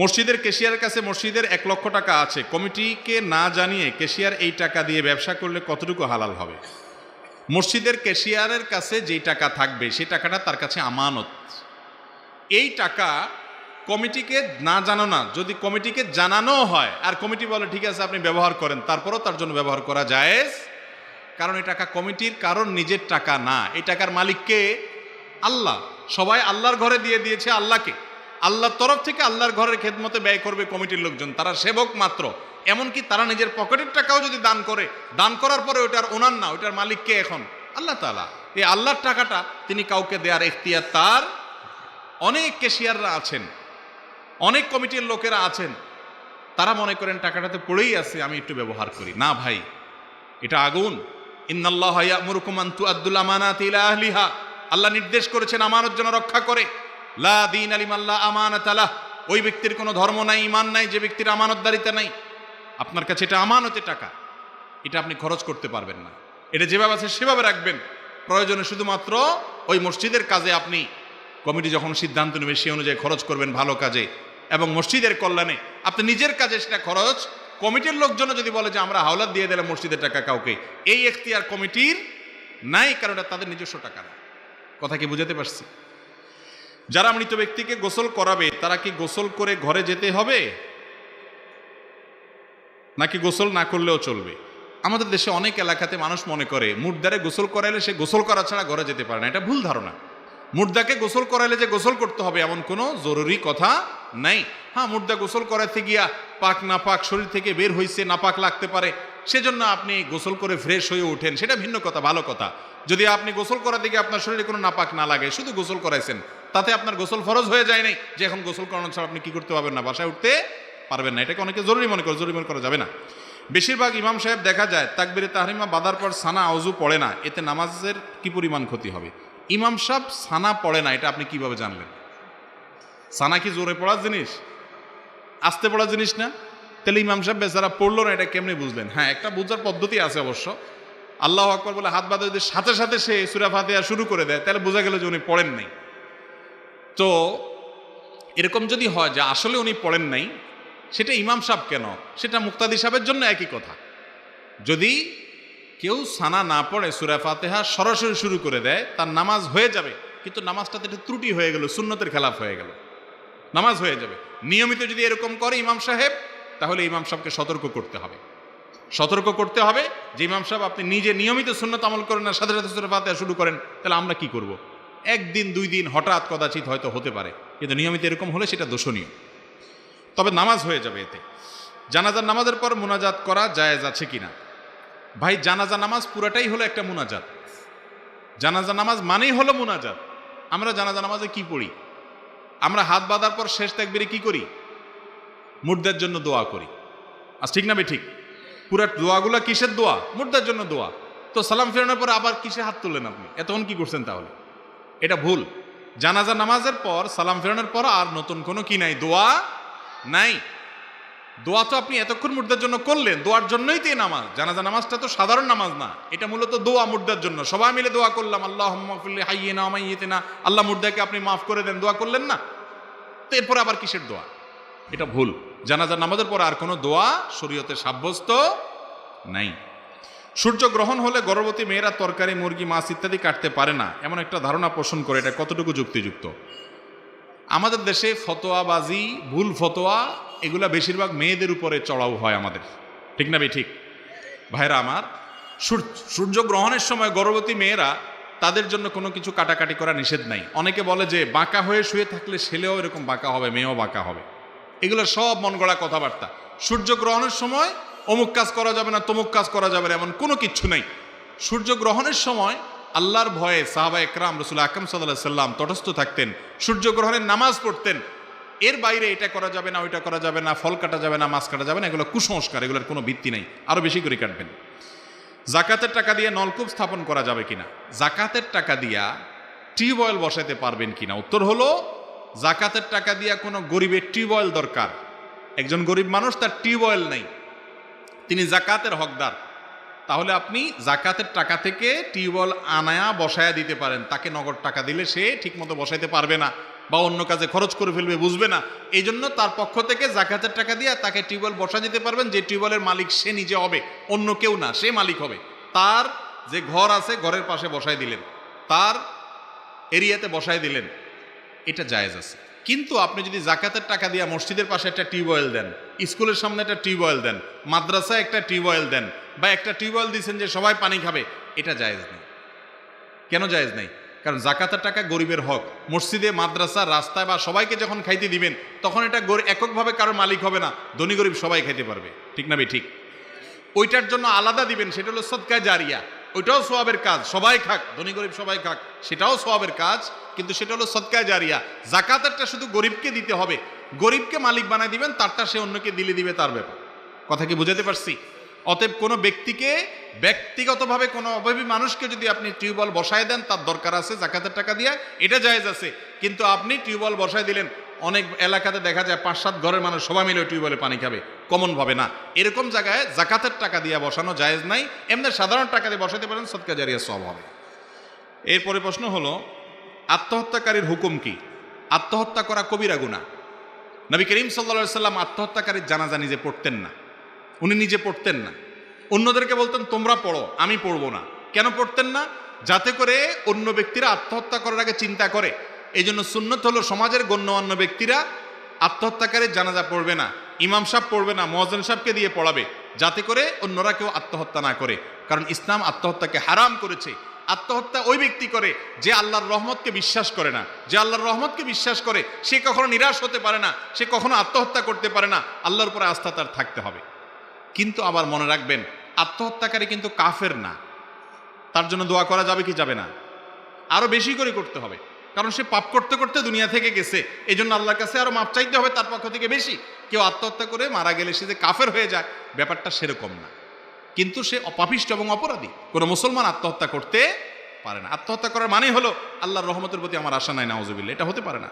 মসজিদের ক্যাশিয়ারের কাছে মসজিদের 1 লক্ষ টাকা আছে, কমিটিকে না জানিয়ে ক্যাশিয়ার এই টাকা দিয়ে ব্যবসা করলে কতটুকু হালাল হবে? মসজিদের ক্যাশিয়ারের কাছে যেই টাকা থাকবে সেই টাকাটা তার কাছে আমানত। এই টাকা কমিটিকে না জানানো না, যদি কমিটিকে জানানো হয় আর কমিটি বলে ঠিক আছে আপনি ব্যবহার করেন, তারপরও তার জন্য ব্যবহার করা জায়েজ। কারণ এই টাকা কমিটির কারণ নিজের টাকা না, এই টাকার মালিককে আল্লাহ। সবাই আল্লাহর ঘরে দিয়ে দিয়েছে আল্লাহকে, আল্লাহর তরফ থেকে আল্লাহর ঘরের খেদমতে ব্যয় করবে কমিটির লোকজন, তারা সেবক মাত্র। এমনকি তারা নিজের পকেটের টাকাও যদি দান করে, দান করার পরে ওইটার ওনার না, ওইটার মালিককে এখন আল্লাহ তাআলা। এই আল্লাহর টাকাটা তিনি কাউকে দেওয়ার এখতিয়ার তার। অনেক ক্যাশিয়াররা আছেন, অনেক কমিটির লোকেরা আছেন, তারা মনে করেন টাকাটাতে পড়েই আছে, আমি একটু ব্যবহার করি না। ভাই, এটা আগুন। ইন্নাল্লাহা ইয়া'মুরুকুম আন তুআদ্দুল আমানাতি ইলা আহলিহা, আল্লাহ নির্দেশ করেছেন আমানত যেন রক্ষা করে। লা দীনা লিমান লা আমানাতা লাহ, ওই ব্যক্তির কোনো ধর্ম নাই, ঈমান নাই যে ব্যক্তির আমানতদারিতা নাই। আপনার কাছে এটা আমানতের টাকা, এটা আপনি খরচ করতে পারবেন না। এটা যেভাবে আছে সেভাবে রাখবেন, প্রয়োজনে শুধুমাত্র ওই মসজিদের কাজে আপনি, কমিটি যখন সিদ্ধান্ত নেবে সেই অনুযায়ী খরচ করবেন ভালো কাজে এবং মসজিদের কল্যাণে। আপনি নিজের কাজে সেটা খরচ, কমিটির লোকজন যদি বলে যে আমরা হাওলাত দিয়ে দিলাম মসজিদের টাকা কাউকে, এই এখতিয়ার কমিটির নাই, কারণ এটা তাদের নিজস্ব টাকা না। কথা কি বুঝাতে পারছি? যারা মৃত ব্যক্তিকে গোসল করাবে তারা কি গোসল করে ঘরে যেতে হবে নাকি গোসল না করলেও চলবে? আমাদের দেশে অনেক এলাকাতে মানুষ মনে করে মুর্দারে গোসল করাইলে সে গোসল করা ছাড়া ঘরে যেতে পারে না। এটা ভুল ধারণা। মুর্দাকে গোসল করাইলে যে গোসল করতে হবে এমন কোনো জরুরি কথা নাই। হ্যাঁ, মুর্দা গোসল করাতে গিয়া পাক না পাক শরীর থেকে বের হয়েছে, নাপাক লাগতে পারে, সেজন্য আপনি গোসল করে ফ্রেশ হয়ে ওঠেন, সেটা ভিন্ন কথা, ভালো কথা। যদি আপনি গোসল করাতে গিয়ে আপনার শরীরে কোনো নাপাক না লাগে, শুধু গোসল করাইছেন, তাতে আপনার গোসল ফরজ হয়ে যায় নাই যে এখন গোসল করানো ছাড়া আপনি কি করতে পারবেন না, বাসায় উঠতে পারবেন না। এটাকে অনেকে জরুরি মনে করে, জরুরি মনে করা যাবে না। বেশিরভাগ ইমাম সাহেব দেখা যায় তাকবীরে তাহরিমা বাঁধার পর সানা আউযু পড়ে না, এতে নামাজের কি পরিমাণ ক্ষতি হবে? ইমাম সাহেব সানা পড়ে না, এটা আপনি কিভাবে জানলেন? সানা কি জোরে পড়ার জিনিস, আস্তে পড়ার জিনিস না? তাহলে ইমাম সাহেব বেচারা পড়লো না, এটা কেমনে বুঝলেন? হ্যাঁ, একটা বুঝার পদ্ধতি আছে অবশ্য। আল্লাহু আকবার বলে হাত বাঁধা যদি সাথে সাথে সে সূরা ফাতিহা শুরু করে দেয়, তাহলে বোঝা গেল যে উনি পড়েন নাই। তো এরকম যদি হয় যে আসলে উনি পড়েন নাই, সেটা ইমাম সাহেব কেন, সেটা মুক্তাদি সাহেবের জন্য একই কথা। যদি কেউ সানা না পড়ে সূরা ফাতিহা সরাসরি শুরু করে দেয়, তার নামাজ হয়ে যাবে, কিন্তু নামাজটাতে একটা ত্রুটি হয়ে গেল, সুন্নতের খেলাফ হয়ে গেল, নামাজ হয়ে যাবে। নিয়মিত যদি এরকম করে ইমাম সাহেব, তাহলে ইমাম সাহেবকে সতর্ক করতে হবে, সতর্ক করতে হবে যে ইমাম সাহেব আপনি নিজে নিয়মিত সুন্নত আমল করেন না, সাথে সাথে সূরা ফাতিহা শুরু করেন, তাহলে আমরা কি করব? একদিন দুই দিন হঠাৎ কদাচিৎ হয়তো হতে পারে, কিন্তু নিয়মিত এরকম হলে সেটা দোষণীয়। তবে নামাজ হয়ে যাবে এতে। জানাজার নামাজের পর মুনাজাত করা জায়েজ আছে কিনা? ভাই, জানাজা নামাজ পুরাটাই হলো একটা মুনাজাত। জানাজা নামাজ মানেই হলো মুনাজাত। আমরা জানাজা নামাজে কি পড়ি? আমরা হাত বাঁধার পর শেষ তাকবীরে কি করি? মুর্দার জন্য দোয়া করি। আজ ঠিক না বে ঠিক? পুরা দোয়াগুলা কিসের দোয়া? মুর্দার জন্য দোয়া। তো সালাম ফেরানোর পর আবার কিসে হাত তুললেন আপনি? এতক্ষণ কি করছেন তাহলে? এটা ভুল। জানাজা নামাজের পর সালাম ফেরানোর পর আর নতুন কোনো কি নাই, দোয়া নাই। দোয়া তো আপনি এতক্ষণ মুর্দার জন্য করলেন, দোয়ার জন্যই তো নামাজ। জানাজা নামাজটা তো সাধারণ নামাজ না, এটা মূলত দোয়া মুর্দার জন্য। সবাই মিলে দোয়া করলাম, আল্লাহুম্মা গফির লি হাইয়িনা ওয়া মাইয়িতিনা, আল্লাহ মুর্দাকে আপনি মাফ করে দেন, দোয়া করলেন না? তো এরপর আবার কিসের দোয়া? এটা ভুল। জানাজা নামাজের পর আর কোনো দোয়া শরীয়তে সাব্যস্ত নাই। সূর্য গ্রহণ হলে গর্ভবতী মেয়েরা তরকারি, মুরগি, মাছ ইত্যাদি কাটতে পারে না, এমন একটা ধারণা পোষণ করে, এটা কতটুকু যুক্তিযুক্ত? আমাদের দেশে ফতোয়াবাজি, ভুল ফতোয়া, এগুলা বেশিরভাগ মেয়েদের উপরে চড়াও হয় আমাদের, ঠিক না ঠিক? ভাইরা আমার, সূর্য গ্রহণের সময় গর্ভবতী মেয়েরা, তাদের জন্য কোনো কিছু কাটাকাটি করা নিষেধ নাই। অনেকে বলে যে বাঁকা হয়ে শুয়ে থাকলে ছেলেও এরকম বাঁকা হবে, মেয়েও বাঁকা হবে। এগুলো সব মন গড়া কথাবার্তা। সূর্য গ্রহণের সময় অমুক কাজ করা যাবে না, তমুক কাজ করা যাবে না, এমন কোনো কিচ্ছু নেই। সূর্য গ্রহণের সময় আল্লাহর ভয়ে সাহাবা একরাম রাসূল আকরাম সাল্লাল্লাহু আলাইহি সাল্লাম তটস্থ থাকতেন, সূর্য গ্রহণের নামাজ পড়তেন। এর বাইরে এটা করা যাবে না, ওইটা করা যাবে না, ফল কাটা যাবে না, মাছ কাটা যাবে না, এগুলো কুসংস্কার, এগুলোর কোনো ভিত্তি নেই। আরো বেশি করে কাটবেন। জাকাতের টাকা দিয়ে নলকূপ স্থাপন করা যাবে কিনা? জাকাতের টাকা দিয়া টিউবওয়েল বসাতে পারবেন কিনা? উত্তর হলো, জাকাতের টাকা দিয়া কোনো গরিবের টিউবওয়েল দরকার। একজন গরিব মানুষ, তার টিউবওয়েল নেই, তিনি জাকাতের হকদার, তাহলে আপনি জাকাতের টাকা থেকে টিউবওয়েল আনায়া বসায়া দিতে পারেন। তাকে নগদ টাকা দিলে সে ঠিকমতো বসাইতে পারবে না, বা অন্য কাজে খরচ করে ফেলবে, বুঝবে না। এই জন্য তার পক্ষ থেকে জাকাতের টাকা দিয়ে তাকে টিউবওয়েল বসা দিতে পারবেন, যে টিউবওয়েলের মালিক সে নিজে হবে, অন্য কেউ না, সে মালিক হবে। তার যে ঘর আছে ঘরের পাশে বসায় দিলেন, তার এরিয়াতে বসায় দিলেন, এটা জায়েজ আছে। কিন্তু আপনি যদি জাকাতের টাকা দিয়ে মসজিদের পাশে একটা টিউবওয়েল দেন, স্কুলের সামনে একটা টিউবওয়েল দেন, মাদ্রাসায় একটা টিউবওয়েল দেন, বা একটা টিউবওয়েল দিচ্ছেন যে সবাই পানি খাবে, এটা জায়েজ নেই। কেন জায়েজ নেই? কারণ জাকাতের টাকা গরিবের হক। মসজিদে, মাদ্রাসা, রাস্তায় বা সবাইকে যখন খাইতে দিবেন, তখন এটা এককভাবে কারোর মালিক হবে না, ধনী গরিব সবাই খাইতে পারবে। ঠিক না ভাই? ঠিক। ওইটার জন্য আলাদা দিবেন, সেটা হলো সদকায়ে জারিয়া, ওইটাও সওয়াবের কাজ, সবাই খাক, ধনী গরিব সবাই খাক, সেটাও সওয়াবের কাজ, কিন্তু সেটা হলো সদকায়ে জারিয়া। জাকাতেরটা শুধু গরিবকে দিতে হবে, গরিবকে মালিক বানায় দিবেন, তারটা সে অন্যকে দিবে, তার ব্যাপার। কথা কি বুঝাতে পারছি? অতএব কোনো ব্যক্তিকে, ব্যক্তিগতভাবে কোনো অভাবী মানুষকে যদি আপনি টিউবওয়েল বসায় দেন, তার দরকার আছে জাকাতের টাকা দিয়ে, এটা জায়েজ আছে। কিন্তু আপনি টিউবওয়েল বসায় দিলেন, অনেক এলাকাতে দেখা যায় 5-7 ঘরের মানুষ সবাই মিলে টিউবওয়েলে পানি খাবে, কমন ভাবে না, এরকম জায়গায় জাকাতের টাকা দিয়ে বসানো জায়েজ নাই। এমনি সাধারণ টাকা দিয়ে বসাতে পারেন, সদকা জারিয়া সওয়াব হবে। এরপরে প্রশ্ন হলো, আত্মহত্যাকারীর হুকুম কি? আত্মহত্যা করা কবিরা গুনাহ। নবী করিম সাল্লাল্লাহু আলাইহি সাল্লাম আত্মহত্যাকারীর জানাজা নিজে পড়তেন না, উনি নিজে পড়তেন না, অন্যদেরকে বলতেন তোমরা পড়ো, আমি পড়বো না। কেন পড়তেন না? যাতে করে অন্য ব্যক্তিরা আত্মহত্যা করার আগে চিন্তা করে। এই জন্য সুন্নত হলো সমাজের গণ্যমান্য ব্যক্তিরা আত্মহত্যাকারীর জানাজা পড়বে না, ইমাম সাহেব পড়বে না, মুয়াজ্জিন সাহেবকে দিয়ে পড়াবে, যাতে করে অন্যরা কেউ আত্মহত্যা না করে। কারণ ইসলাম আত্মহত্যাকে হারাম করেছে। আত্মহত্যা ওই ব্যক্তি করে যে আল্লাহর রহমতকে বিশ্বাস করে না। যে আল্লাহর রহমতকে বিশ্বাস করে সে কখনো নিরাশ হতে পারে না, সে কখনো আত্মহত্যা করতে পারে না। আল্লাহর উপরে আস্থা তার থাকতে হবে। কিন্তু আবার মনে রাখবেন, আত্মহত্যাকারী কিন্তু কাফের না, তার জন্য দোয়া করা যাবে কি যাবে না? আরো বেশি করে করতে হবে, কারণ সে পাপ করতে করতে দুনিয়া থেকে গেছে। এই জন্য আল্লাহর কাছে আরো মাপ চাইতে হবে তার পক্ষ থেকে বেশি। কেউ আত্মহত্যা করে মারা গেলে সে যে কাফের হয়ে যায়, ব্যাপারটা সেরকম না। কিন্তু সে অপাপিষ্ট এবং অপরাধী। কোনো মুসলমান আত্মহত্যা করতে পারে না। আত্মহত্যা করার মানে হলো আল্লাহর রহমতের প্রতি আমার আশা নাই, নাউজুবিল্লাহ, এটা হতে পারে না।